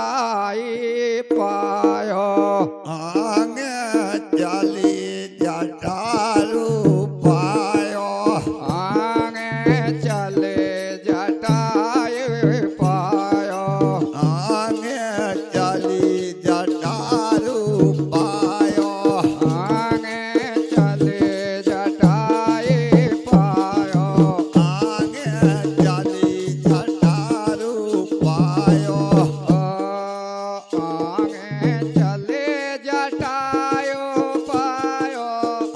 जटाई पायो आगे चली जटारू पायो आगे चले जटाई पायो आगे चली जटारू पायो आगे चले जटाई पायो आगे चली जटारू पायो आगे चले जटायो पायो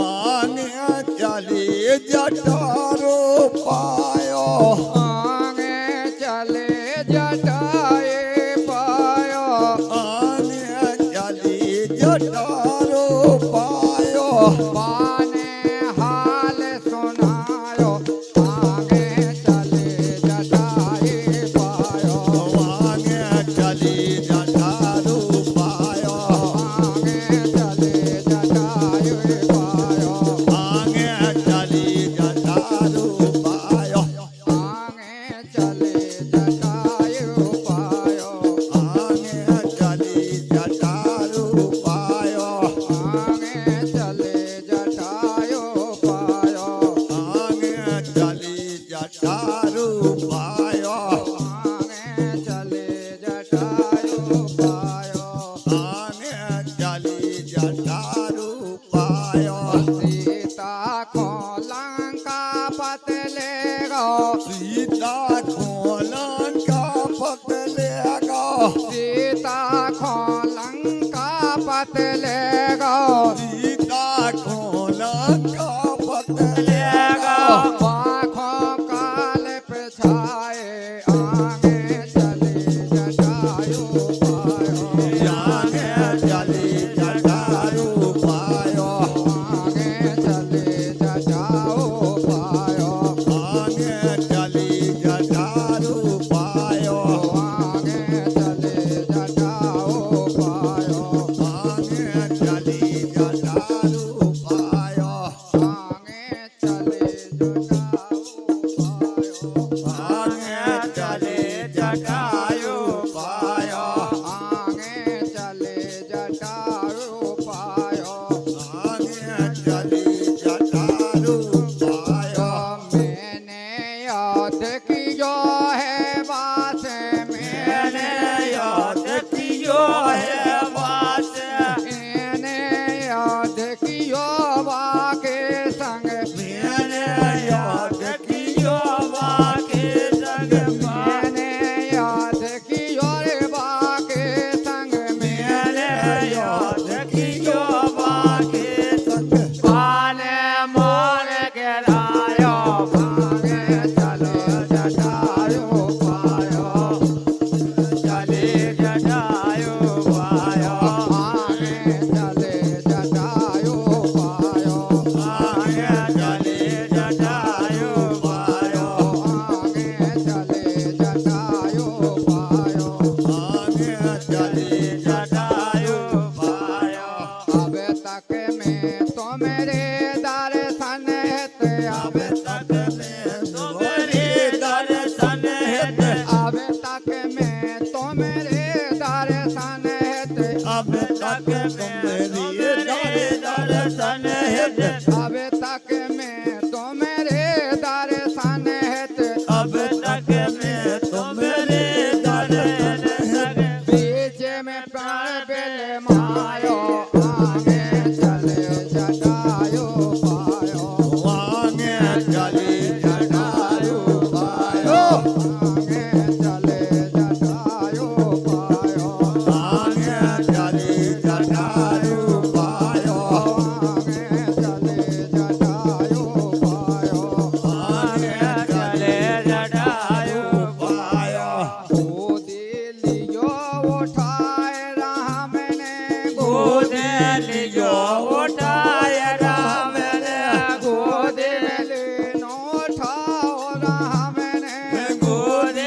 आगे चली जटारू पायो आगे चले जटाए पायो आगे चली जटारू पायो पाने हाल सुनायो आगे चले जटाए पायो आगे चली जटारू पायो आगे चले जटाए पायो आगे चली जटारू पायो आगे चले जटाए पायो आगे चली जटारू पायो आगे चले जटायो पायो आगे चली जटारू पायो आगे चले जटायो पायो आगे चली जटारू पायो सीता को लंका पत ले गो सीता खोलन का पतले गो सीता को लंका पत ले गो सीता खोलन का पतले गो पाखों काल पे छाए आगे चले जटायो पायो आगे चली जटारू पायो आगे चले जटाओ पायो आगे चली जटारू पायो आगे चले जटाओ पायो आगे चली जटारू पायो आगे चले जटाओ पायो आगे चली जटारू पायो आगे चले जटाओ पायो आगे चली जटारू पायो मैंने याद कियो है बात मैंने याद कियो है बात मैंने याद कियो वाके संग मैंने याद कियो बाके संग मैंने याद कियो रे वाके संग मैंने याद कियो बाके संग पाले मोर के रायो आगे चले जटायो पायो चली जटारू पायो आगे चले जटायो पायो आगे चली जटारू पायो आगे चले जटायो पायो आगे चली जटारू पायो अब तक में तो मेरे दर्शन हेते अब तक में तुम्हारे दर्शन हेत अब तक में तो मेरे दर्शन हेते अब तक तुम्हारी दर्शन हेत अब तक में तो मेरे दर्शन हेते अब तक में तुम्हारे दर्शन हेत बीच में प्राण बेल मायो आगे चले जटायो पायो आगे चली जटारू पायो आगे चले जटायो पायो आगे चली जटारू पायो आगे चले जटायो पायो आगे चले जटारू पायो गोद लियो उठाए राम ने गोद लियो उठाए राम ने गोद लेनो उठाओ राम ने गोद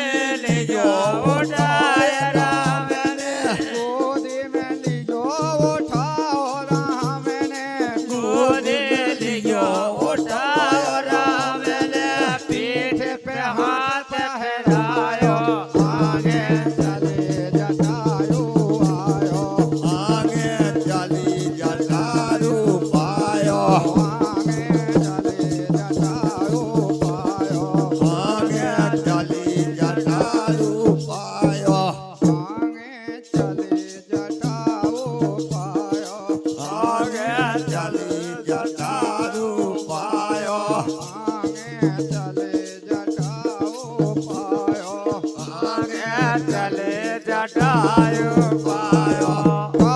लियो उठाए राम ने गोद में लियो उठाओ राम ने गोद लियो उठाए राम ने पीठ पे हाथ फहरायो आगे चले जटायो જટાયુ પાયો કહો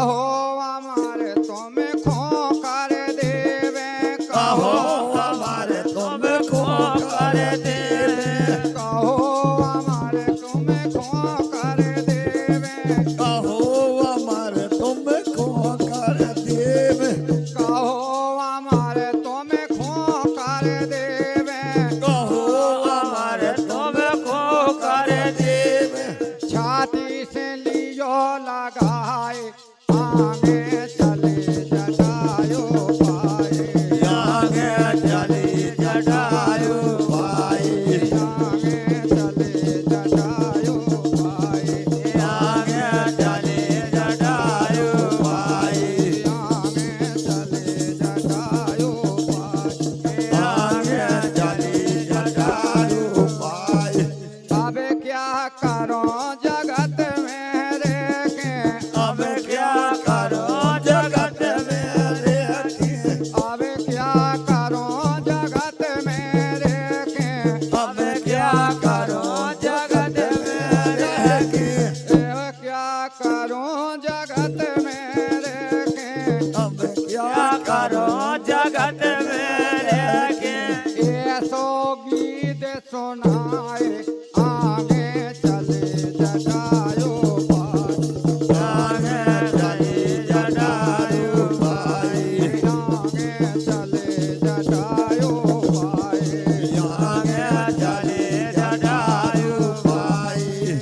અમારે તમે ખોખર દેવે કહો અમારે તમે ખોખર દેવે કહો અમારે તમે ખોખર દેવે કહો અમારે તમે ખોખર દેવે કહો અમારે તમે ખોખર દેવે કહો અમારે તમે ખોખર દેવે छाती से लियो लगाए आगे चले जटायो पाए આગે ચલી જટાયુ ભાઈ आगे चले जटायो पाए આગે ચલી જટાયુ ભાઈ आगे चले जटायो पाए આગે ચાલી જટાયું ભાઈ अबे क्या करो जगत में रे के હવે ક્યાં કરો જગત મેં રહેતી अबे क्या करो जगत में रे के હવે ક્યાં કરો જગત મેં રહેતી क्या करो जगत में रे के અમે ક્યાં ક્યાં કરો જગત મેં રહેતી ऐसो गीत सुनाए आगे चले जटायो पाए આગે ચલી જટાયુ ભાઈ आगे चले जटायो पाए આગે ચલી જટાયુ ભાઈ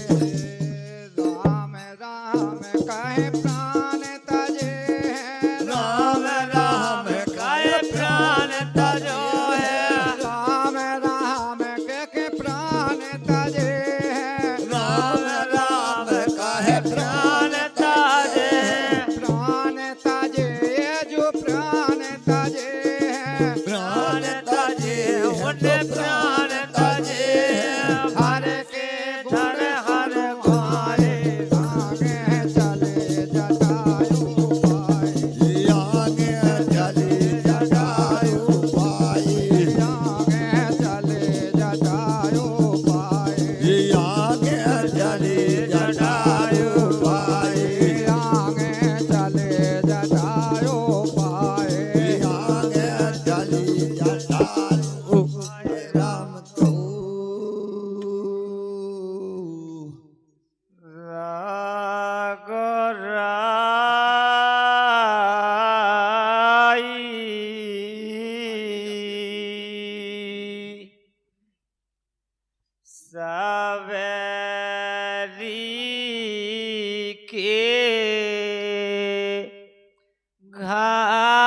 राम राम कहे प्राण तजे રામ રામ કાય પ્રાણ તજો હે राम राम के प्राण तजे રામ રામ કાહે પ્રાણ તાજે प्राण तजे जो प्राण तजे પ્રાણ તાજે ઓને પ્રાણ તાજે हर के गुण हर भाए आगे चले जटायो पाए આગે ચાલી જટાયું ભાઈ आगे चले जटायो पाए આગે ચાલી જટાયું ભાઈ आगे चले जटायो पाए આગે ચાલી જટાયું રામ કહું રાગ રાઈ સાવેરી કે ઘર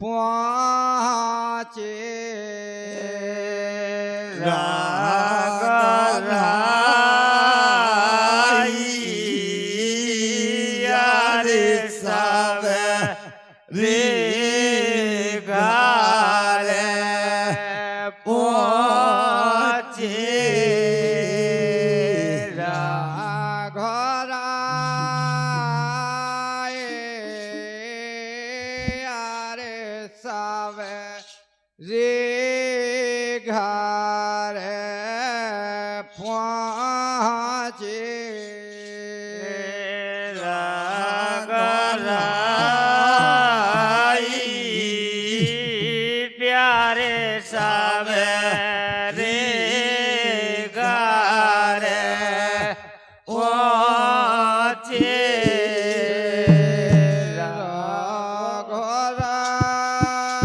પહોંચે રાગ यारे सावे रे कारे पहुँचे રાગ રાઈ યારે સાવે રે ગારે પહોંચે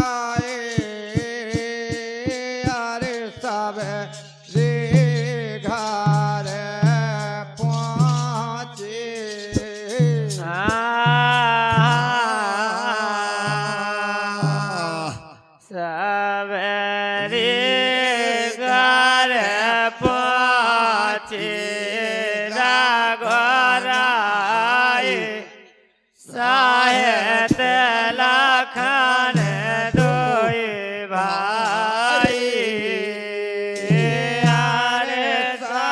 घराए यारे सावे रे घर पहुँचे રાગ રાઈ પ્યારે સાવે રે ગારે પહોંચે સાહેત લખન દોય ભાઈ આરે સા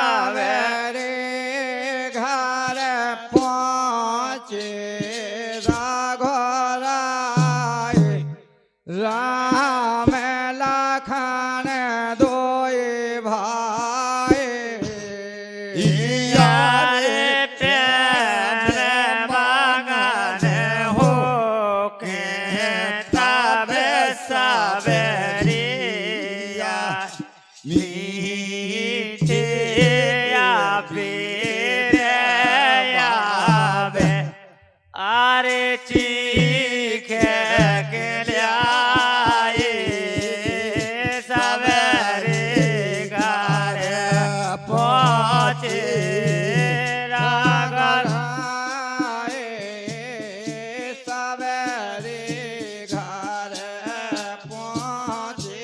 यारे प्यार बागाने हो के तबे सबरिया मीठे आबे आरे चीखे के लियाए सबरे गारे पहुँचे रागर सवेरे घर पहुँचे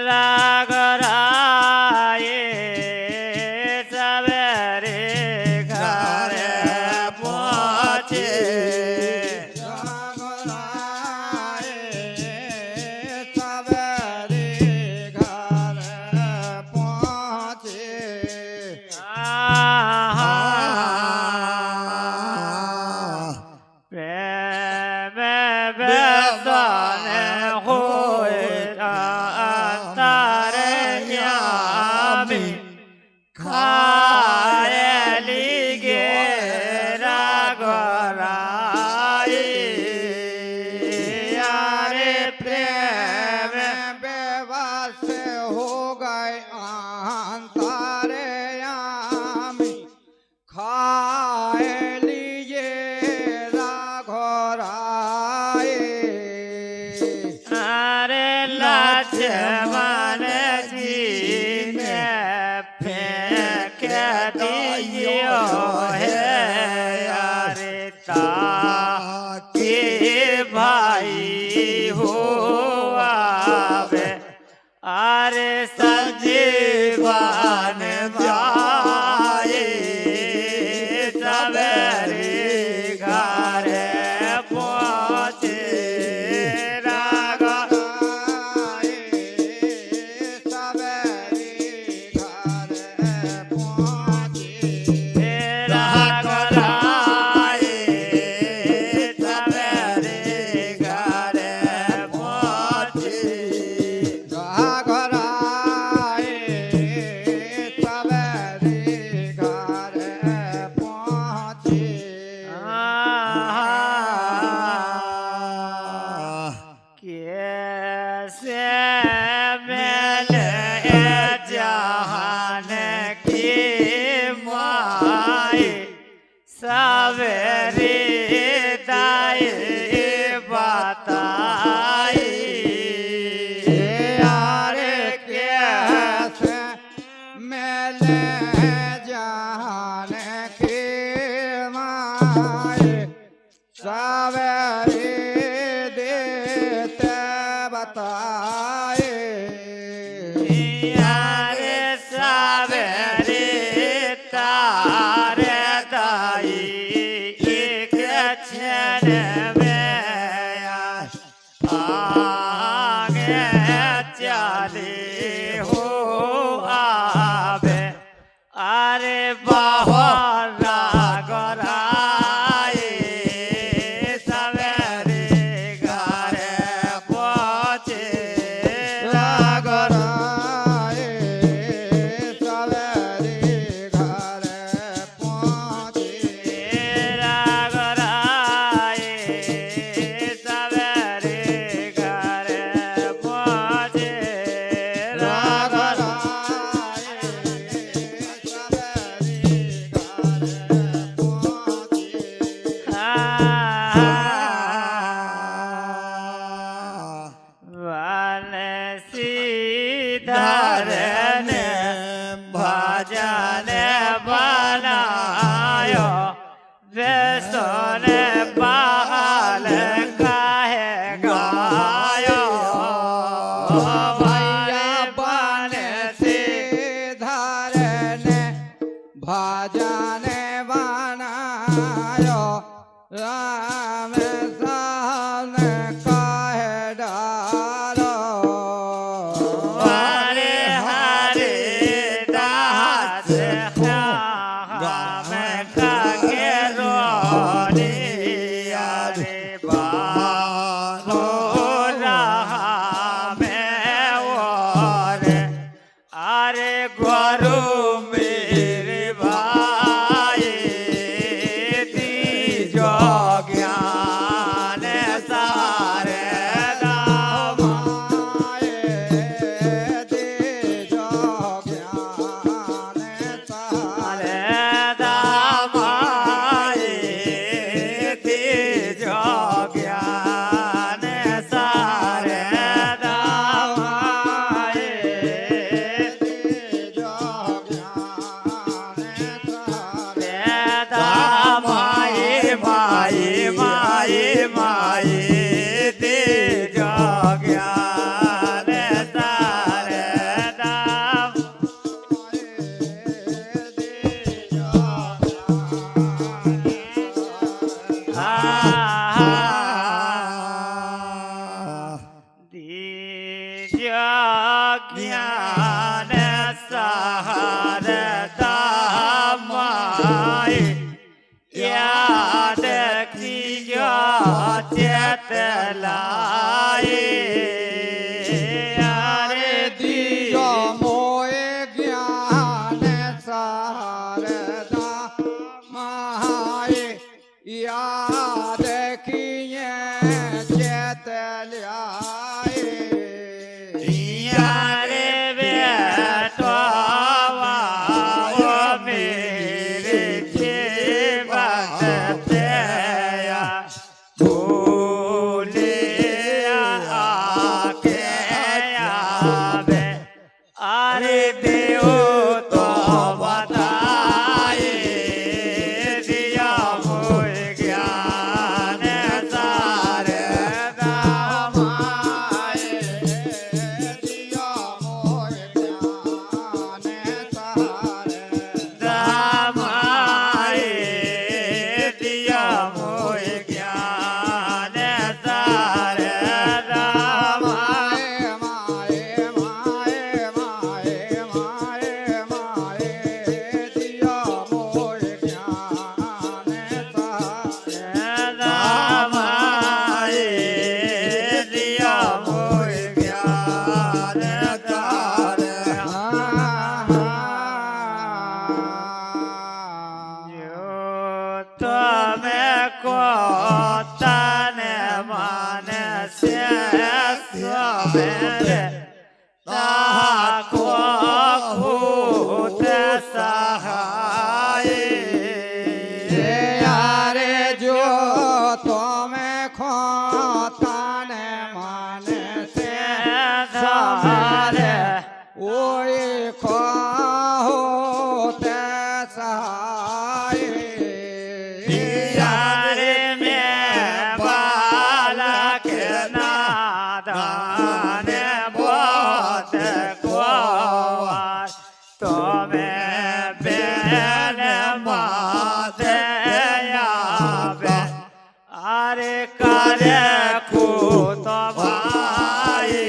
रागराए सबरे घर पहुँचे सवेरे घर पहुँचे प्रेम बेसन होए अंतरयामी खाए लिगे रागराए यारे प्रेम बेबस हो गए अंतरयामी खाए लीजिए राघराए अरे लक्ष्मण जी ने फेंक दियो है अरे ताके भाई हो आवे अरे संजीवन जाए सबरे घर पहुँचे रागा सवेरे घर पहुँचे रागराए सबरे घर पहुँचे राघराए सवेरे घर पहुँचे कैसे मिले जहान की माए सवेरे दाए बताए यारे कैसे मिले जान के माए सवेरे देते बताए यारे सवेरे तारे दाई एक क्षण में आगे चले हो आवे अरे बाहर रागराए सवेरे घर पहुँचे राघराए सवेरे घर पहुँचे रागराए सवेरे घर पहुँचे सीधरन भजन बनायो बेसन बाल काहे गायो भैया बन से धरन भजन बनायो राम सान कहे डालो हरे हरे दास हम कागे रोने अरे बालो रहा में और अरे गुरु मेरे लाए अरे दियो मोए ज्ञान शारदा माए याद किए चेत ल्याए यारे बेटवा ओ मेरे जीवन तेया भूले आके आवे अरे देव तो बताए दिया मोए ज्ञान सारे माए दियो मोए ज्ञान सारे दामाए दिया मोए ज्ञान सारे दामाए माए माए माए माए माए दियो मोए ज्ञान सारे दामाए दिया मोए ज्ञान सारे जो तुम्हें को तन मन से सवेरे ताको भूत सहाय यारे जो तुम्हें खोतान मन से सहारे ओए खो होते सहाय यारे में बालक नादान बहुत कुंवर तुम्हें बेन माते आवे अरे करे खूत भाई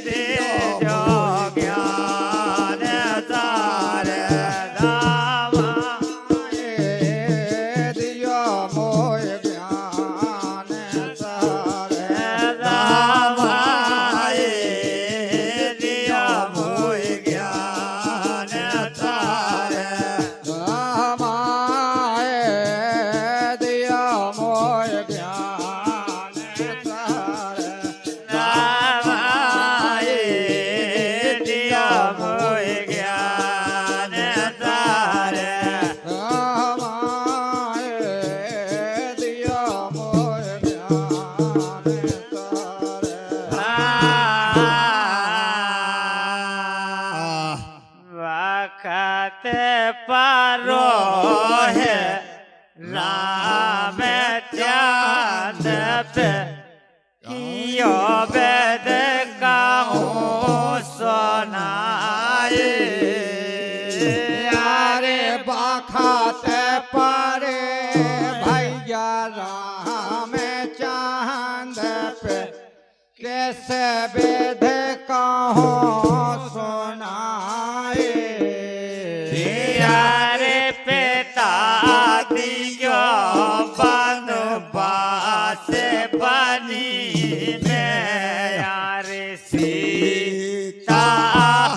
दियो ज्ञान तारे दामा दियो मोए ज्ञान सारे दामाए दिया मोए ज्ञान तारे माए दियो मोए ज्ञान सारे दामाए दिया मोए ज्ञान तारे माए दियो मोए ज्ञान सारे वक्त पारो है राम चांद पे कियो वेद कहूँ सुनाए यारे बाखात परे भैया राम चांद पे कैसे वेद कहो सुनाए यारे पिता दियो बन बास बनी में यारे सीता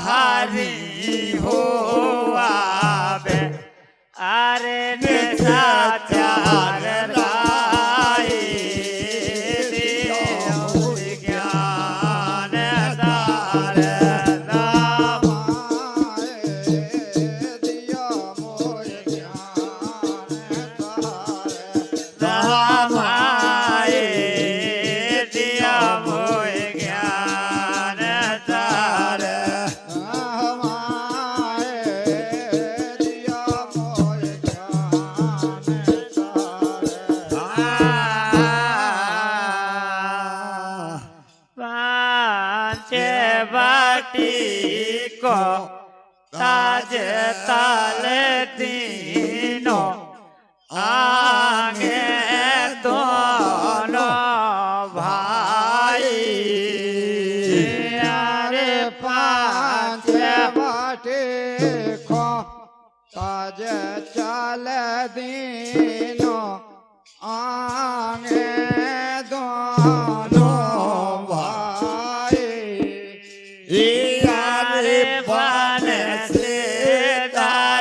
हरी हो आवे अरे निशा चार लाई दियो ज्ञान दारे दामा दियो मोए ज्ञान सारे दामाए दिया मोए ज्ञान तारे माए दियो मोए ज्ञान सारे पांच बाटी को ताज ताल तीनों आगे दोनों भाई यारे पांच बाटे खो ताज चल दीनो आगे दो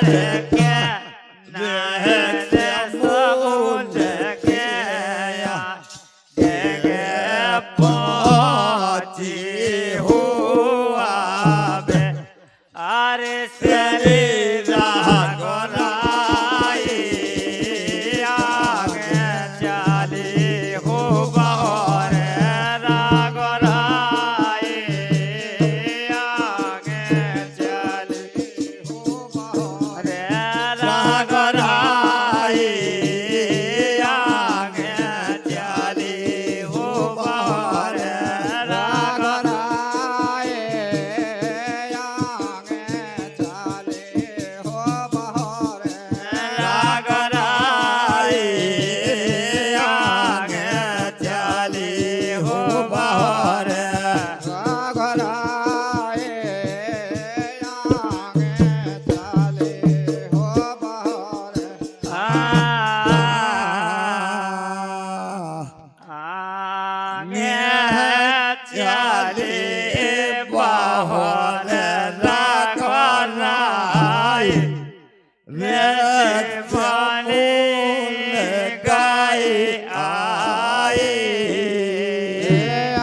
के नहरे समुद्र के गे पहुँची हुआ बे अरे शरीर गोराई आगे चली हो बहरे रागोराई आगे चली हो बहरे रागोराई आगे चली हो बहरे रागराए आगे चले हो बहरे रागराई आगे चली हो बहरे रागराए आगे चले हो बहरे आगे चली बहरे रागराई रे बने गाई आई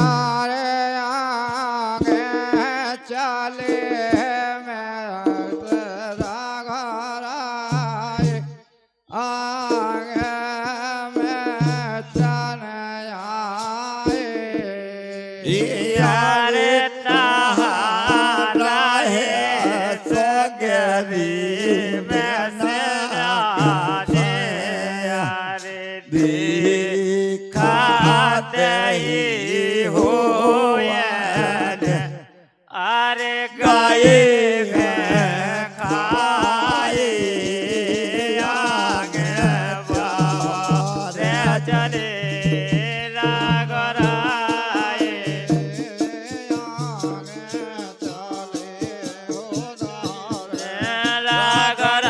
आरे आगे चले मेरे रागराए आगे में चले आए यारे तारा है सगरी में से यारे दिखाते ही